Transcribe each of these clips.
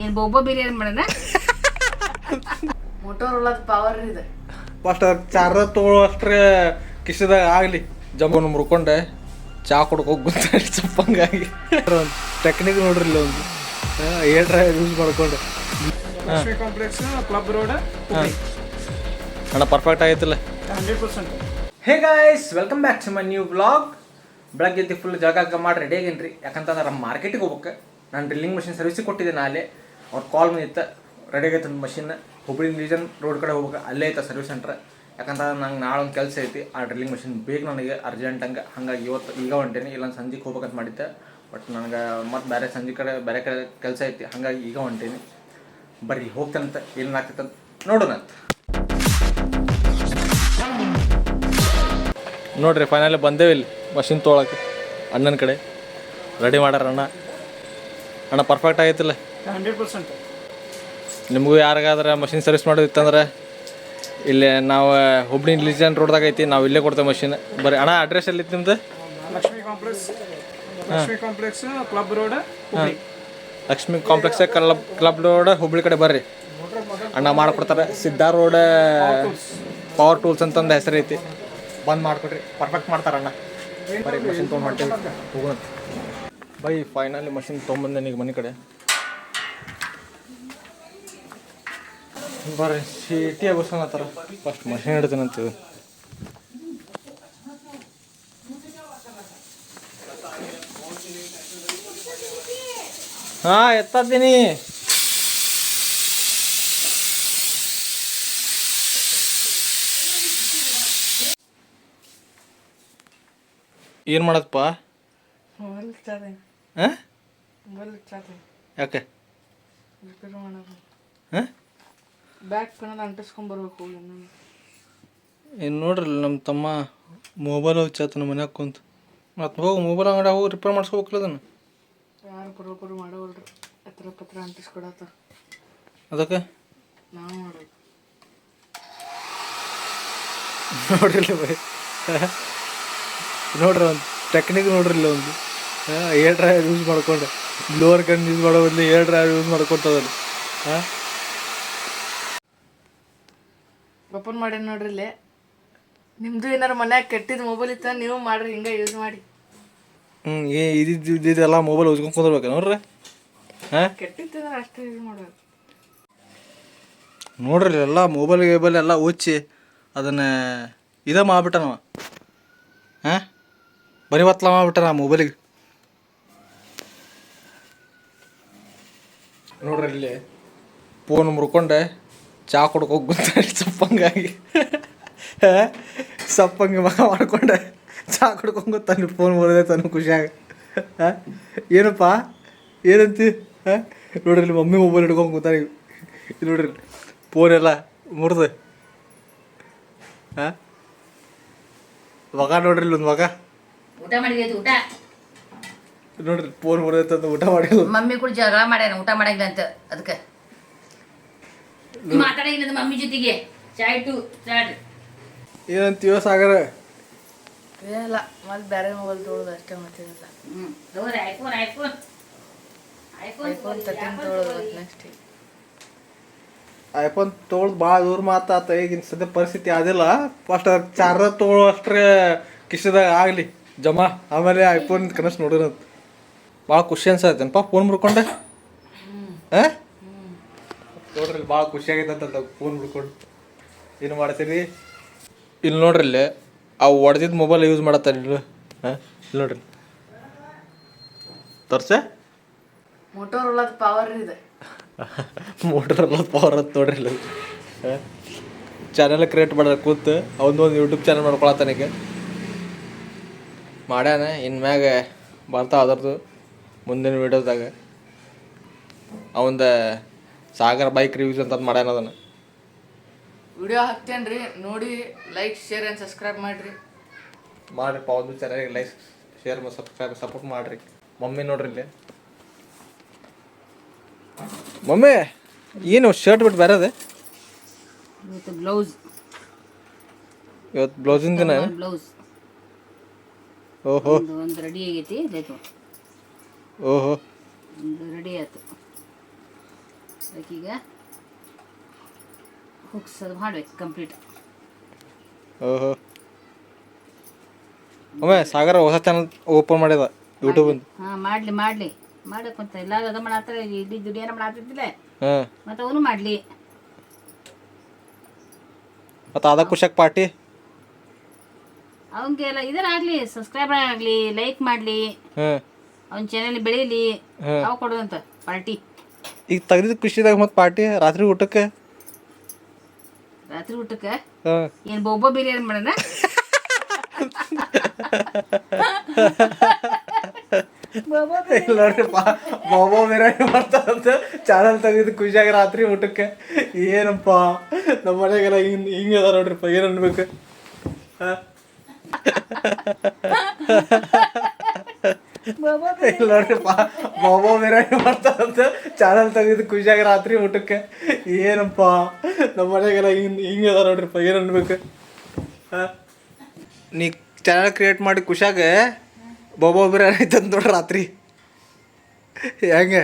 ಏನು ಬೋಬೋ ಬಿರಿಯಾನಿ ಮಾಡೋಣ Motorola power ಇದೆ ಫಸ್ಟ್ ಚಾರ್ಜರ್ ತೊಗೊಳ್ಳೋ ಅಷ್ಟ್ರೆ ಕಿಶದಾಗ ಆಗಲಿ ಜಂಬನ ಮುರ್ಕೊಂಡೆ ಚಾ ಕೊಡ್ಕೋಗಿ ಗೊತ್ತ ಚಪ್ಪಂಗಾಗಿ ಟೆಕ್ನಿಕ್ ನೋಡ್ರಿ ಇಲ್ಲ ಒಂದು ಏರ್ ಡ್ರೈವರ್ ಯೂಸ್ ಮಾಡ್ಕೊಂಡು ಲಕ್ಷ್ಮಿ ಕಾಂಪ್ಲೆಕ್ಸ್ ಕ್ಲಬ್ ರೋಡ್ ಅಣ್ಣ ಪರ್ಫೆಕ್ಟ್ ಆಗೈತಿಲ್ಲ 100%. Hey guys welcome back to my new vlog. ಬೆಳಗ್ಗೆ ಎದ್ದು ಫುಲ್ ಜಾಗ ಮಾಡಿ ರೆಡಿ ಆಗೇನ್ರಿ. ಯಾಕಂತಂದ್ರೆ ನಮ್ಮ ಮಾರ್ಕೆಟಿಗೆ ಹೋಗ್ಬೇಕು. ನಾನು ಡ್ರಿಲ್ಲಿಂಗ್ ಮಷಿನ್ ಸರ್ವಿಸಿಗೆ ಕೊಟ್ಟಿದ್ದೆ ನಾಳೆ. ಅವ್ರು ಕಾಲ್ ಬಂದಿತ್ತು, ರೆಡಿ ಆಗೈತೆ ಒಂದು ಮಷಿನ್. ಹುಬ್ಬಳ್ಳಿ ರೀಜನ್ ರೋಡ್ ಕಡೆ ಹೋಗ್ಬೇಕು, ಅಲ್ಲೇ ಐತೆ ಸರ್ವಿಸ್ ಸೆಂಟ್ರ್. ಯಾಕಂತಂದ್ರೆ ನಂಗೆ ನಾಳೆ ಒಂದು ಕೆಲಸ ಐತಿ, ಆ ಡ್ರಿಲ್ಲಿಂಗ್ ಮಷಿನ್ ಬೇಕು ನನಗೆ ಅರ್ಜೆಂಟ್ ಹಾಗಾಗಿ ಇವತ್ತು ಈಗ ಹೊಂಟೇನಿ. ಇಲ್ಲ ಸಂಜೆಗೆ ಹೋಗ್ಬೇಕಂತ ಮಾಡಿದ್ದೆ, ಬಟ್ ನನಗೆ ಮತ್ತು ಬೇರೆ ಸಂಜೆ ಕಡೆ ಬೇರೆ ಕಡೆ ಕೆಲಸ ಐತಿ, ಹಾಗಾಗಿ ಈಗ ಹೊಂಟೇನಿ. ಬರ್ರಿ ಹೋಗ್ತೇನಂತ ಏನಾಗ್ತೈತೆ ಅಂತ ನೋಡೋಣ ಅಂತ. ನೋಡ್ರಿ ಫೈನಲಿ ಬಂದೇವಿ ಇಲ್ಲಿ ಮಷಿನ್ ತೊಗೊಳಕ್ಕೆ. ಅಣ್ಣನ ಕಡೆ ರೆಡಿ ಮಾಡ್ಯಾರ ಅಣ್ಣ ಪರ್ಫೆಕ್ಟ್ ಆಗೈತಿಲ್ಲ 100%. ನಿಮಗೂ ಯಾರಿಗಾದ್ರೆ ಮಷಿನ್ ಸರ್ವಿಸ್ ಮಾಡೋದಿತ್ತಂದ್ರೆ ಇಲ್ಲೇ ನಾವು ಹುಬ್ಳಿ ಲಿಜನ್ ರೋಡ್ದಾಗ ಐತಿ, ನಾವು ಇಲ್ಲೇ ಕೊಡ್ತೇವೆ ಮಷಿನ್. ಬರ್ರಿ ಅಣ್ಣ, ಅಡ್ರೆಸ್ ಎಲ್ಲಿತ್ತು ನಿಮ್ದು? Lakshmi complex club road Hubli. Lakshmi complex club road Hubli ಕಡೆ ಬರ್ರಿ, ಅಣ್ಣ ಮಾಡಿಕೊಡ್ತಾರೆ. ಸಿದ್ಧಾ ರೋಡ್ ಪವರ್ ಟೂಲ್ಸ್ ಅಂತಂದು ಹೆಸರು ಐತಿ, ಬಂದ್ ಮಾಡಿಕೊಡ್ರಿ, ಪರ್ಫೆಕ್ಟ್ ಮಾಡ್ತಾರಣ್ಣ. ಬರೀ ಮಷಿನ್ ತೊಗೊಂಡು ಹೊಂಟೇವಿ, ಹೋಗೋಣ ಬೈ. ಫೈನಲಿ ಮಷಿನ್ ತೊಗೊಂಬಂದೆ ಈಗ ಮನೆ ಕಡೆ. ಬರ್ರಿ ಸಿಟಿ ಬಸ್ಸೋಣತ್ತಾರ, ಫಸ್ಟ್ ಮಷಿನ್ ಹಿಡ್ತೇನಂತೀವಿ. ಹಾಂ ಎತ್ತಿದ್ದೀನಿ. ಏನು ಮಾಡತ್ತಪ್ಪ? ಹಾಂ ಯಾಕೆ? ಹಾಂ ಬ್ಯಾಕ್ ಪೆನ್ ಅಂಟಿಸ್ಕೊಂಬರ್ಬೇಕು. ಏನು ನೋಡ್ರಿ, ನಮ್ಮ ತಮ್ಮ ಮೊಬೈಲ್ ಹಚ್ಚಾತ ಮನ್ಯಾಗ ಕುಂತ. ಮತ್ತು ಹೋಗಿ ಮೊಬೈಲ್ ಅಂಗಡಿ ಹೋಗಿ ರಿಪೇರ್ ಮಾಡಿಸ್ಕೋಬೇಕಲ್ಲ ಅದನ್ನು. ಯಾರು ಬರೋಬ್ಬರು ಮಾಡೋವಲ್ರಿ, ಎತ್ತರ ಪತ್ರ ಅಂಟಿಸ್ಕೊಡತ್ತ. ಅದಕ್ಕೆ ನಾವು ಮಾಡೋದು ನೋಡ್ರಿಲ್ಲ ಬೈ, ನೋಡ್ರಿ ಒಂದು ಟೆಕ್ನಿಕ್ ನೋಡ್ರಿಲ್ಲ ಒಂದು ಏರ್ ಡ್ರೈವರ್ ಯೂಸ್ ಮಾಡ್ಕೊಂಡು ಬ್ಲೋವರ್ ಗನ್ ಯೂಸ್ ಮಾಡೋ ಬದಲು ಏರ್ ಡ್ರೈವರ್ ಯೂಸ್ ಮಾಡ್ಕೊತದಲ್ಲ. ಹಾಂ ಓಪನ್ ಮಾಡಿ ನೋಡ್ರಿ ಇಲ್ಲೇ. ನಿಮ್ಮದು ಏನಾರು ಮನ್ಯಾಗ ಕೆಟ್ಟಿದ್ದು ಮೊಬೈಲ್ ಇತ್ತ ನೀವು ಮಾಡ್ರಿ, ಹಿಂಗೆ ಯೂಸ್ ಮಾಡಿ. ಇದೆಲ್ಲ ಮೊಬೈಲ್ ಉಜ್ಕೊಂಡು ಕುಂದಿರ್ಬೇಕು ನೋಡ್ರಿ. ಹಾಂ ಕೆಟ್ಟಿತ್ತಂದ್ರೆ ಅಷ್ಟೇ ಯೂಸ್ ಮಾಡೋದು. ನೋಡ್ರಿ ಎಲ್ಲ ಮೊಬೈಲ್ ಗೇಬಲ್ ಎಲ್ಲ ಉಚ್ಚಿ ಅದನ್ನು ಇದೇ ಮಾಡಿಬಿಟ್ಟ ನಾವು. ಹಾಂ ಬರೀ ಒತ್ತಲ ಮಾಡಿಬಿಟ್ಟ ನಾ ಮೊಬೈಲಿಗೆ. ನೋಡ್ರಿ ಇಲ್ಲಿ ಫೋನ್ ಮುರ್ಕೊಂಡೆ ಚಾ ಕೊಡ್ಕೋಗಿ ಗೊತ್ತ ಸಪ್ಪಂಗಾಗಿ ಸಪ್ಪಂಗೆ ಮಗ ಮಾಡ್ಕೊಂಡೆ ಚಾ ಕೊಡ್ಕೊಂಡು ಗೊತ್ತಾನೆ. ಫೋನ್ ಮುರಿದೆ ತಾನು ಖುಷಿಯಾಗ. ಹಾಂ ಏನಪ್ಪ ಏನಂತಿ? ಹಾಂ ನೋಡ್ರಿ ಇಲ್ಲಿ ಮಮ್ಮಿ ಮೊಬೈಲ್ ಹಿಡ್ಕೊಂಡು ಗೊತ್ತಾನೆ. ಇಲ್ಲಿ ನೋಡ್ರಿ ಫೋನ್ ಎಲ್ಲ ಮುರಿದು. ಹಾಂ ಮಗ ನೋಡ್ರಿ ಇಲ್ಲಿ ಒಂದು ಮಗ ಊಟ ಮಾಡಿದ್ವಿ. ಊಟ ನೋಡ್ರಿ ಫೋನ್ ಮುರಿದೈತಂದು ಊಟ ಮಾಡಿಲ್ಲ. ಮಮ್ಮಿ ಕೂಡ ಜಗಳ ಮಾಡ್ಯಾನ ಊಟ ಮಾಡಂಗಿಲ್ಲ ಅಂತ. ಅದಕ್ಕೆ ಮಾತಾಡಂಗಿಲ್ಲ ಮಮ್ಮಿ ಜೊತೆಗೆ. ಚಾಯ್ ಟು ಚಾಟ್ ಏನಂತೀವ ಸಾಗರ? ಏನಿಲ್ಲ, ಮತ್ತೆ ಬೇರೆ ಮೊಬೈಲ್ ತೊಗೊಳೋದು ಅಷ್ಟೇ, ಮತ್ತೇನಿಲ್ಲ. ಐಫೋನ್ 13 ತೊಗೊಳೋದು ನೆಕ್ಸ್ಟ್. ಐಫೋನ್ ತೊಗೊಳ್ದು ಭಾಳ ದೂರ ಮಾತಾತ. ಈಗಿನ ಸದ್ಯ ಪರಿಸ್ಥಿತಿ ಅದಿಲ್ಲ. ಫಸ್ಟ್ ಚಾರ್ಜರ್ ತೊಗೊಳ್ಳೋ ಅಷ್ಟ್ರೆ ಕಿಶದಾಗ ಆಗಲಿ ಜಮಾ, ಆಮೇಲೆ ಐಫೋನ್ ಕನಸು ನೋಡಿರ. ಭಾಳ ಖುಷಿ ಅನ್ಸತ್ತೇನಪ್ಪ ಫೋನ್ ಮುರ್ಕೊಂಡೆ? ಹಾಂ ನೋಡ್ರಿ ಭಾಳ ಖುಷಿ ಆಗೈತೆ ಅಂತ ಫೋನ್ ಮುಡ್ಕೊಂಡು. ಏನು ಮಾಡ್ತೀರಿ? ಇಲ್ಲಿ ನೋಡ್ರಿ ಇಲ್ಲಿ ಅವು ಹೊಡೆದಿದ್ದು ಮೊಬೈಲ್ ಯೂಸ್ ಮಾಡತ್ತಾರೆ ಇಲ್ಲಿ. ಹಾಂ ಇಲ್ಲಿ ನೋಡ್ರಿ ತೋರ್ಸ ಮೋಟೋರೋಲಾ ಪವರ್ ಇದೆ. ಮೋಟೋರೋಲಾ ಪವರ್ ಅಂತ ನೋಡ್ರಿ ಇಲ್ಲಿ. ಹಾಂ ಚಾನೆಲ್ ಕ್ರಿಯೇಟ್ ಮಾಡೋದು ಕೂತು ಅವನೊಂದು ಯೂಟ್ಯೂಬ್ ಚಾನಲ್ ಮಾಡ್ಕೊಳತ್ತಾನೀಗ. ಮಾಡ್ಯಾನ, ಇನ್ಮ್ಯಾಗ ಬರ್ತಾವ ಅದರದ್ದು ಮುಂದಿನ ವೀಡಿಯೋದಾಗ. ಅವಂದ ಸಾಗರ್ ಬೈಕ್ ರಿವ್ಯೂಸ್ ಅಂತ ಮಾಡ್ಯಾನ. ಅದನ್ನು ವಿಡಿಯೋ ಹಾಕ್ತೇನ್ರಿ, ನೋಡಿ ಲೈಕ್ ಶೇರ್ ಆ್ಯಂಡ್ ಸಬ್ಸ್ಕ್ರೈಬ್ ಮಾಡಿರಿ. ಮಾಡಿರಿಪ್ಪ, ಒಂದು ಚಾನಲ್ಗೆ ಲೈಕ್ ಶೇರ್ ಸಬ್ಸ್ಕ್ರೈಬ್ ಸಪೋರ್ಟ್ ಮಾಡಿರಿ. ಮಮ್ಮಿ ನೋಡ್ರಿ ಇಲ್ಲಿ. ಮಮ್ಮಿ ಏನು ಶರ್ಟ್ ಬಿಟ್ಟು ಬೇರೆ ಅದೇ? ಇವತ್ತು ಬ್ಲೌಸ್, ಇವತ್ತು ಬ್ಲೌಸಿನ ದಿನ. ಬ್ಲೌಸ್ ಓಹೋ ಒಂದು ರೆಡಿ ಆಗೈತಿ. ಓಹೋ ಒಂದು ರೆಡಿ ಆಯ್ತು. ಅದಕ್ಕೀಗ ಹುಕ್ಸ್ ಅದು ಮಾಡ್ಬೇಕು ಕಂಪ್ಲೀಟ್. ಓಹೋ ಒಮ್ಮೆ ಸಾಗರ ಹೊಸ ಚಾನಲ್ ಓಪನ್ ಮಾಡ್ಯದ ಯೂಟ್ಯೂಬ್. ಹಾಂ ಮಾಡಲಿ ಮಾಡಕ್ಕಂತ ಎಲ್ಲ ಅದು ಮಾಡತ್ತಾರೆ, ಇಡೀ ದುಡಿಯೋನ ಮಾಡತ್ತಿದ್ದಿಲ್ಲ ಹಾಂ ಮತ್ತು ಅವನು ಮಾಡಲಿ. ಮತ್ತು ಅದ ಖುಷಿಯಾಗಿ ಪಾರ್ಟಿ ಅವಂಗೆಲ್ಲ ಇದರ ಆಗಲಿ, ಸಬ್ಸ್ಕ್ರೈಬರ್ ಆಗಲಿ, ಲೈಕ್ ಮಾಡಲಿ, ಹಾಂ ಅವ್ನ ಚಾನಲ್ ಬೆಳೀಲಿ, ಅವ ಕೊಡೋದಂತ ಪಾರ್ಟಿ. ಈಗ ತೆಗ್ದಿದ್ದು ಖುಷಿದಾಗ ಮತ್ತು ಪಾರ್ಟಿ ರಾತ್ರಿ ಊಟಕ್ಕೆ. ರಾತ್ರಿ ಊಟಕ್ಕೆ ಹಾಂ ಏನು ಬೊಬ್ಬ ಬಿರಿಯಾನಿ ಮಾಡೋಣ. ನೋಡ್ರಿ ಬಾಬಾ ಬಿರಿಯಾನಿ ಮಾಡ್ತಾರಂತ ಚಾನಲ್ ತೆಗೆದು ಖುಷಿಯಾಗಿ ರಾತ್ರಿ ಊಟಕ್ಕೆ. ಏನಪ್ಪ ನಮ್ಮ ಮನೆಗೆಲ್ಲ ಹಿಂಗೆ ಅದ ನೋಡ್ರಿಪ್ಪ, ಏನು ಅನ್ಬೇಕು. ನೋಡ್ರಿಪ್ಪ ಬಾಬಾ ಬಿರಿಯಾನಿ ಮಾಡ್ತಾರಂತ ಚಾನಲ್ ತೆಗೆದು ಖುಷಿಯಾಗಿ ರಾತ್ರಿ ಊಟಕ್ಕೆ. ಏನಪ್ಪ ನಮ್ಮ ಮನೆಗೆಲ್ಲ ಹಿಂಗೆ ಅದ ನೋಡ್ರಿಪ್ಪ, ಏನು ಅನ್ಬೇಕು. ನೀ ಚಾನಲ್ ಕ್ರಿಯೇಟ್ ಮಾಡಿ ಖುಷಿಯಾಗ ಬಾಬಾ ಬಿರಿಯಾನಿ ಐತಂತ ನೋಡ್ರಿ ರಾತ್ರಿ ಹೆಂಗೆ.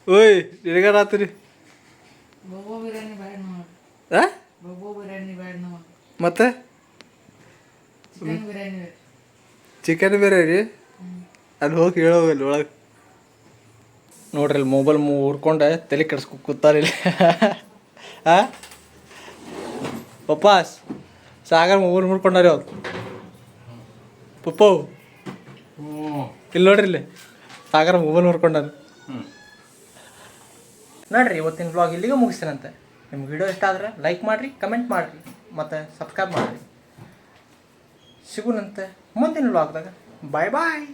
ಓಯ್ ನಿನಗ ರಾತ್ರಿ ಬೊಬ್ಬ ಬಿರಿಯಾನಿ ಬೇಡ ನಾವು, ಬೊಬ್ಬ ಬಿರಿಯಾನಿ ಬೇಡ ನಾವು, ಮತ್ತೆ ಚಿಕನ್ ಬಿರಿಯಾನಿ ಬೇಕು. ಚಿಕನ್ ಬಿರಿಯಾನಿ ಅಲ್ಲಿ ಹೋಗಿ ಹೇಳೋಗಲ್ಲ ಒಳಗೆ. ನೋಡ್ರಿ ಅಲ್ಲಿ ಮೊಬೈಲ್ ಹುರ್ಕೊಂಡು ತಲೆ ಕೆಡ್ಸ್ಕೊ ಕೂತಾರಿಲ್ಲ. ಪಪ್ಪಾಸ್ ಸಾಗರ್ ಮೊಬೈಲ್ ಮುರ್ಕೊಂಡಾರಿ ಅವ್ರು ಪಪ್ಪು. ಇಲ್ಲಿ ನೋಡ್ರಿ ಇಲ್ಲಿ ಸಾಗರ ಮೊಬೈಲ್ ಮುರ್ಕೊಂಡಾರ. ನೋಡ್ರಿ ಇವತ್ತಿನ ಬ್ಲಾಗ್ ಇಲ್ಲಿಗೆ ಮುಗಿಸ್ತೇನಂತೆ. ನಿಮ್ಗೆ ವಿಡಿಯೋ ಇಷ್ಟ ಆದ್ರೆ ಲೈಕ್ ಮಾಡಿರಿ, ಕಮೆಂಟ್ ಮಾಡಿರಿ ಮತ್ತು ಸಬ್ಸ್ಕ್ರೈಬ್ ಮಾಡಿರಿ. ಸಿಗುನಂತೆ ಮುಂದಿನ ಬ್ಲಾಗ್ದಾಗ. ಬಾಯ್ ಬಾಯ್.